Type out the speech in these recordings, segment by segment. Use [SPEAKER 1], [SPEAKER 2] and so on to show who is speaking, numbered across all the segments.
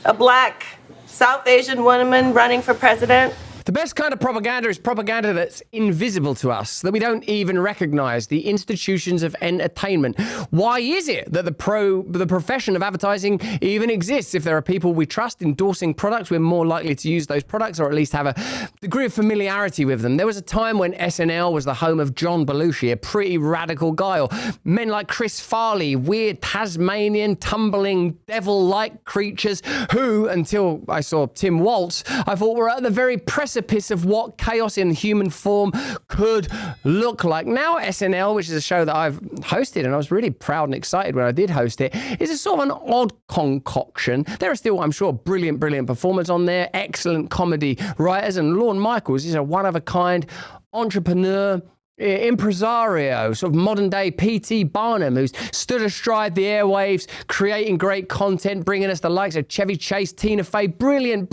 [SPEAKER 1] a black South Asian woman running for president.
[SPEAKER 2] The best kind of propaganda is propaganda that's invisible to us, that we don't even recognize, the institutions of entertainment. Why is it that the profession of advertising even exists? If there are people we trust endorsing products, we're more likely to use those products or at least have a degree of familiarity with them. There was a time when SNL was the home of John Belushi, a pretty radical guy, or men like Chris Farley, weird Tasmanian, tumbling, devil-like creatures who, until I saw Tim Waltz, I thought were at the very precipice of what chaos in human form could look like. Now SNL, which is a show that I've hosted, and I was really proud and excited when I did host it, is a sort of an odd concoction. There are still, I'm sure, brilliant performers on there, excellent comedy writers, and Lorne Michaels is a one-of-a-kind entrepreneur, impresario, sort of modern day P.T. Barnum, who's stood astride the airwaves, creating great content, bringing us the likes of Chevy Chase, Tina Fey, brilliant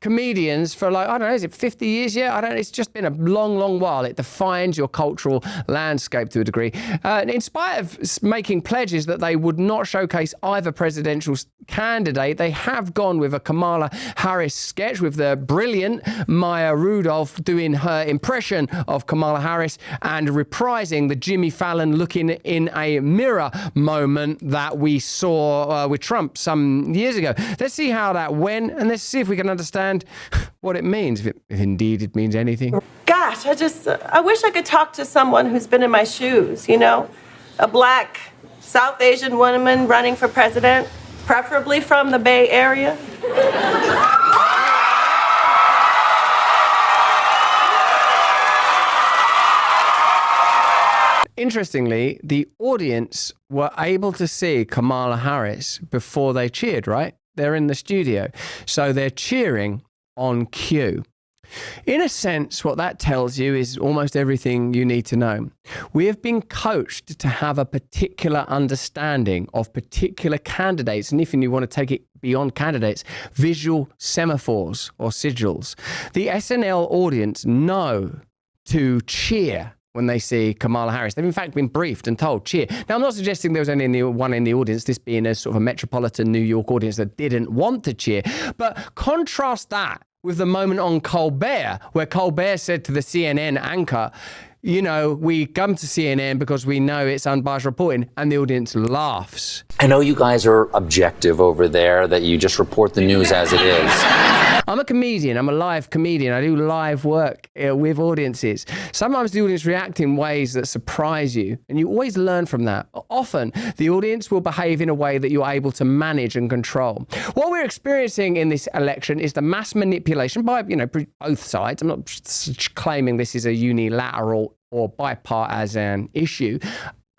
[SPEAKER 2] comedians for, like, I don't know, is it 50 years yet? I don't know. It's just been a long while. It defines your cultural landscape to a degree. In spite of making pledges that they would not showcase either presidential candidate, they have gone with a Kamala Harris sketch with the brilliant Maya Rudolph doing her impression of Kamala Harris and reprising the Jimmy Fallon looking in a mirror moment that we saw with Trump some years ago. Let's see how that went, and let's see if we can understand what it means, if indeed it means anything.
[SPEAKER 1] Gosh, I wish I could talk to someone who's been in my shoes, you know? A black South Asian woman running for president, preferably from the Bay Area.
[SPEAKER 2] Interestingly, the audience were able to see Kamala Harris before they cheered, right? They're in the studio. So they're cheering on cue. In a sense, what that tells you is almost everything you need to know. We have been coached to have a particular understanding of particular candidates, and if you want to take it beyond candidates, visual semaphores or sigils. The SNL audience know to cheer when they see Kamala Harris. They've in fact been briefed and told, cheer. Now, I'm not suggesting there was only one in the audience, this being a sort of a metropolitan New York audience that didn't want to cheer. But contrast that with the moment on Colbert, where Colbert said to the CNN anchor, you know, we come to CNN because we know it's unbiased reporting, and the audience laughs.
[SPEAKER 3] I know you guys are objective over there, that you just report the news as it is.
[SPEAKER 2] I'm a comedian. I'm a live comedian. I do live work with audiences. Sometimes the audience react in ways that surprise you, and you always learn from that. Often, the audience will behave in a way that you're able to manage and control. What we're experiencing in this election is the mass manipulation by, both sides. I'm not claiming this is a unilateral or bipartisan issue.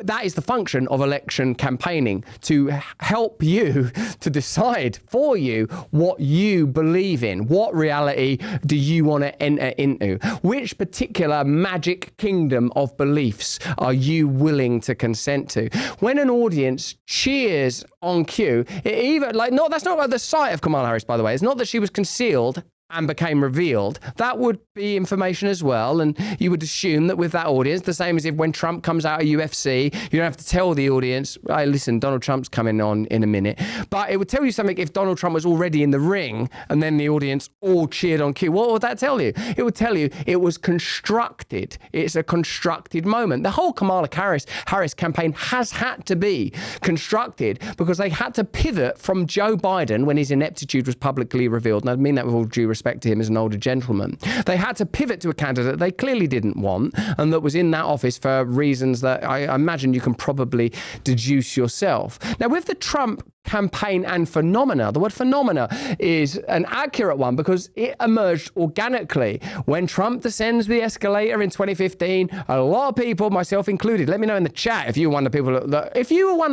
[SPEAKER 2] That is the function of election campaigning, to help you to decide for you what you believe in. What reality do you want to enter into? Which particular magic kingdom of beliefs are you willing to consent to? When an audience cheers on cue, that's not about the sight of Kamala Harris, by the way. It's not that she was concealed and became revealed. That would be information as well, and you would assume that with that audience, the same as if when Trump comes out of UFC, you don't have to tell the audience, hey, listen, Donald Trump's coming on in a minute. But it would tell you something if Donald Trump was already in the ring and then the audience all cheered on cue. What would that tell you? It would tell you it was constructed. It's a constructed moment. The whole Kamala Harris campaign has had to be constructed because they had to pivot from Joe Biden when his ineptitude was publicly revealed, and I mean that with all due respect to him as an older gentleman. They had to pivot to a candidate they clearly didn't want and that was in that office for reasons that I imagine you can probably deduce yourself. Now, with the Trump campaign and phenomena, the word phenomena is an accurate one because it emerged organically. When Trump descends the escalator in 2015, a lot of people, myself included, let me know in the chat if you were one of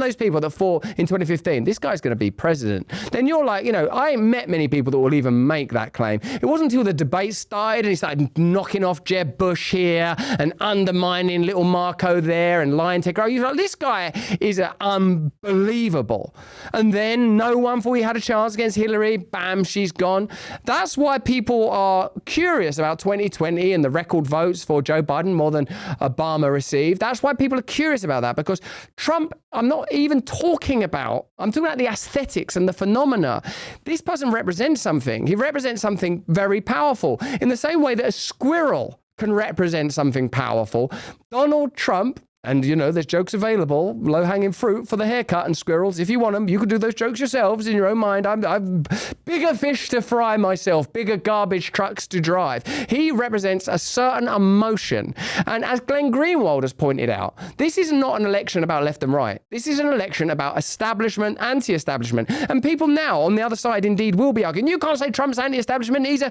[SPEAKER 2] those people that thought in 2015, this guy's going to be president, then you're like, I ain't met many people that will even make that claim. It wasn't until the debate started and he started knocking off Jeb Bush here and undermining little Marco there and lying to Grow. You're like, this guy is unbelievable. And and then no one thought he had a chance against Hillary. Bam, she's gone. That's why people are curious about 2020 and the record votes for Joe Biden, more than Obama received. That's why people are curious about that, because Trump, I'm not even talking about, I'm talking about the aesthetics and the phenomena. This person represents something. He represents something very powerful. In the same way that a squirrel can represent something powerful, Donald Trump, and, you know, there's jokes available, low-hanging fruit for the haircut and squirrels. If you want them, you can do those jokes yourselves in your own mind. I've bigger fish to fry myself, bigger garbage trucks to drive. He represents a certain emotion. And as Glenn Greenwald has pointed out, this is not an election about left and right. This is an election about establishment, anti-establishment. And people now on the other side indeed will be arguing, you can't say Trump's anti-establishment. He's a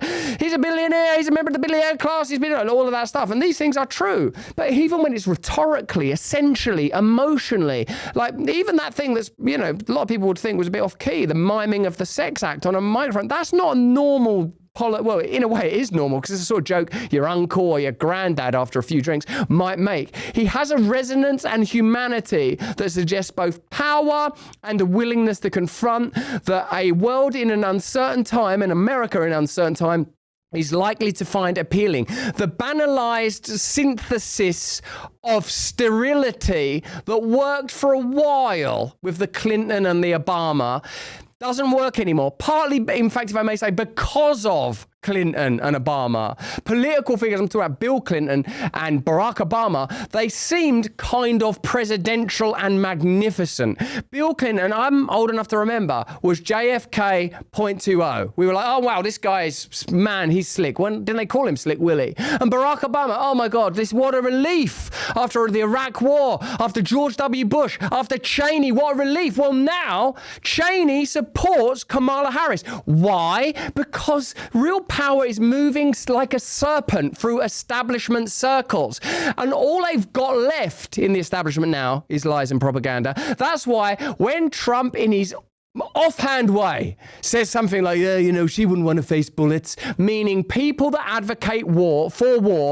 [SPEAKER 2] billionaire. He's a member of the billionaire class. He's been all of that stuff. And these things are true. But even when it's rhetorically, essentially, emotionally, like even that thing that's, you know, a lot of people would think was a bit off key, the miming of the sex act on a microphone, that's not a normal well, in a way it is normal, because it's a sort of joke your uncle or your granddad after a few drinks might make. He has a resonance and humanity that suggests both power and a willingness to confront that a world in an uncertain time, and America in an uncertain time, is likely to find appealing. The banalized synthesis of sterility that worked for a while with the Clinton and the Obama doesn't work anymore. Partly, in fact, if I may say, because of Clinton and Obama. Political figures, I'm talking about Bill Clinton and Barack Obama, they seemed kind of presidential and magnificent. Bill Clinton, I'm old enough to remember, was JFK 0.20. We were like, oh wow, this guy's, man, he's slick. When didn't they call him Slick Willie? And Barack Obama, oh my God, what a relief. After the Iraq War, after George W. Bush, after Cheney, what a relief. Well, now Cheney supports Kamala Harris. Why? Because real power is moving like a serpent through establishment circles. And all they've got left in the establishment now is lies and propaganda. That's why when Trump, in his offhand way, says something like, yeah, you know, she wouldn't want to face bullets, meaning people that advocate war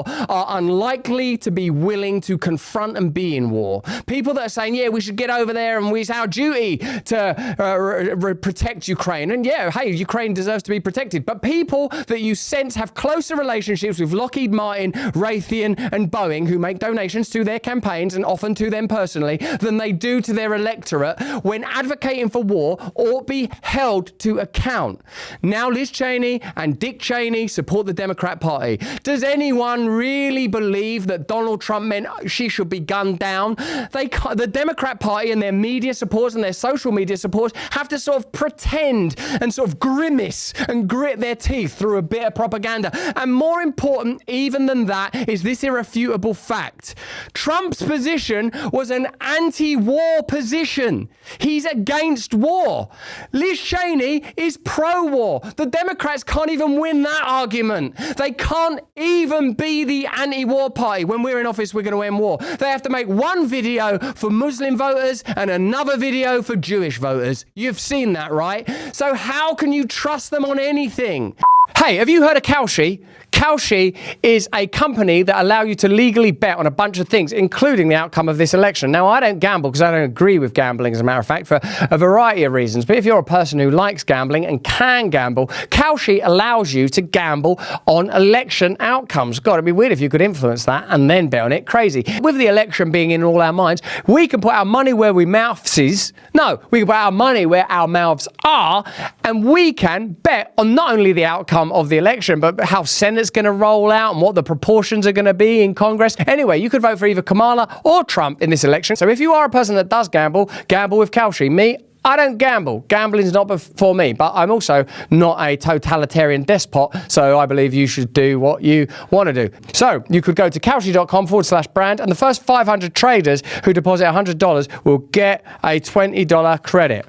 [SPEAKER 2] are unlikely to be willing to confront and be in war. People that are saying, yeah, we should get over there and it's our duty to protect Ukraine. And yeah, hey, Ukraine deserves to be protected. But people that you sense have closer relationships with Lockheed Martin, Raytheon and Boeing, who make donations to their campaigns and often to them personally, than they do to their electorate, when advocating for war, ought be held to account. Now Liz Cheney and Dick Cheney support the Democrat Party. Does anyone really believe that Donald Trump meant she should be gunned down? The Democrat Party and their media supporters and their social media supporters have to sort of pretend and sort of grimace and grit their teeth through a bit of propaganda. And more important even than that is this irrefutable fact. Trump's position was an anti-war position. He's against war. Liz Cheney is pro-war. The Democrats can't even win that argument. They can't even be the anti-war party. When we're in office, we're going to end war. They have to make one video for Muslim voters and another video for Jewish voters. You've seen that, right? So how can you trust them on anything? Hey, have you heard of Kalshi? Kalshi is a company that allows you to legally bet on a bunch of things, including the outcome of this election. Now, I don't gamble because I don't agree with gambling, as a matter of fact, for a variety of reasons. But if you're a person who likes gambling and can gamble, Kalshi allows you to gamble on election outcomes. God, it'd be weird if you could influence that and then bet on it. Crazy. With the election being in all our minds, we can put our money where we mouths is. No, we can put our money where our mouths are, and we can bet on not only the outcome of the election, but how Senate's going to roll out and what the proportions are going to be in Congress. Anyway, you could vote for either Kamala or Trump in this election. So if you are a person that does gamble, gamble with Kalshi. Me, I don't gamble. Gambling's not for me, but I'm also not a totalitarian despot, so I believe you should do what you want to do. So you could go to kalshi.com/brand, and the first 500 traders who deposit $100 will get a $20 credit.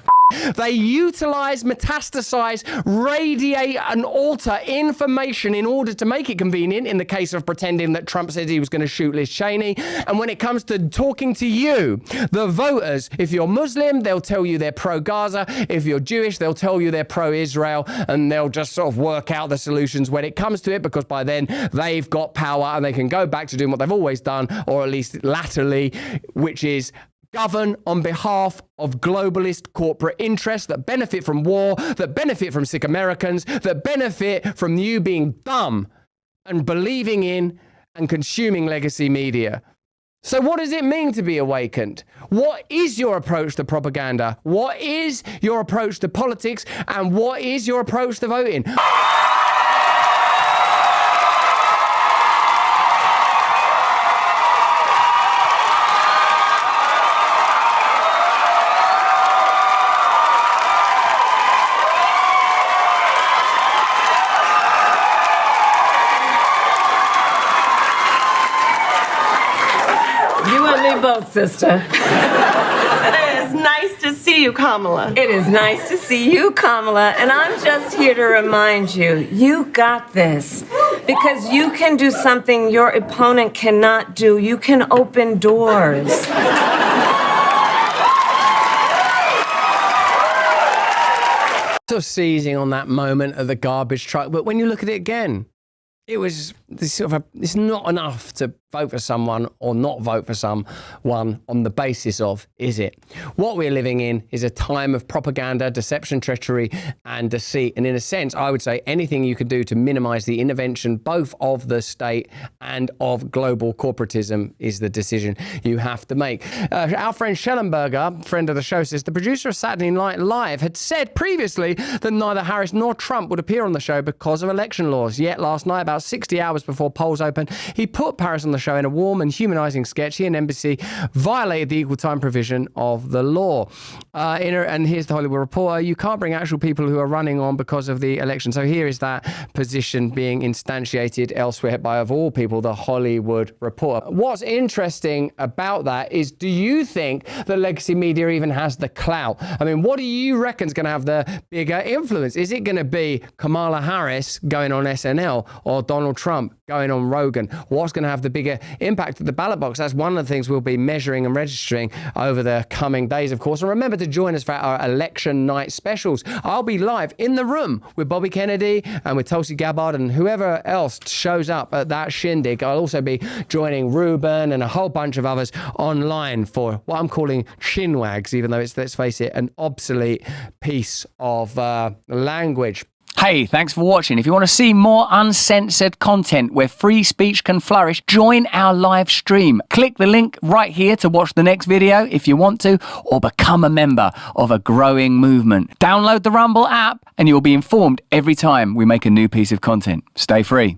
[SPEAKER 2] They utilize, metastasize, radiate, and alter information in order to make it convenient, in the case of pretending that Trump said he was going to shoot Liz Cheney. And when it comes to talking to you, the voters, if you're Muslim, they'll tell you they're pro-Gaza. If you're Jewish, they'll tell you they're pro-Israel, and they'll just sort of work out the solutions when it comes to it, because by then they've got power and they can go back to doing what they've always done, or at least latterly, which is govern on behalf of globalist corporate interests that benefit from war, that benefit from sick Americans, that benefit from you being dumb and believing in and consuming legacy media. So what does it mean to be awakened? What is your approach to propaganda? What is your approach to politics? And what is your approach to voting?
[SPEAKER 4] Both, sister.
[SPEAKER 1] It is nice to see you, Kamala.
[SPEAKER 4] It is nice to see you, Kamala. And I'm just here to remind you, you got this. Because you can do something your opponent cannot do. You can open doors.
[SPEAKER 2] Sort of seizing on that moment of the garbage truck. But when you look at it again, it was this sort of it's not enough to vote for someone or not vote for someone on the basis of, is it? What we're living in is a time of propaganda, deception, treachery, and deceit. And in a sense, I would say anything you could do to minimize the intervention both of the state and of global corporatism is the decision you have to make. Our friend Schellenberger, friend of the show, says the producer of Saturday Night Live had said previously that neither Harris nor Trump would appear on the show because of election laws. Yet last night, about 60 hours before polls open, he put Paris on the show in a warm and humanizing sketch. He and NBC violated the equal time provision of the law. And here's the Hollywood Reporter. You can't bring actual people who are running on because of the election. So here is that position being instantiated elsewhere by, of all people, the Hollywood Reporter. What's interesting about that is, do you think that legacy media even has the clout? I mean, what do you reckon is going to have the bigger influence? Is it going to be Kamala Harris going on SNL or Donald Trump going on Rogan? What's going to have the bigger impact at the ballot box? That's one of the things we'll be measuring and registering over the coming days, of course. And remember to join us for our election night specials. I'll be live in the room with Bobby Kennedy and with Tulsi Gabbard and whoever else shows up at that shindig. I'll also be joining Ruben and a whole bunch of others online for what I'm calling chinwags, even though it's, let's face it, an obsolete piece of language.
[SPEAKER 5] Hey, thanks for watching. If you want to see more uncensored content where free speech can flourish, join our live stream. Click the link right here to watch the next video if you want to, or become a member of a growing movement. Download the Rumble app and you'll be informed every time we make a new piece of content. Stay free.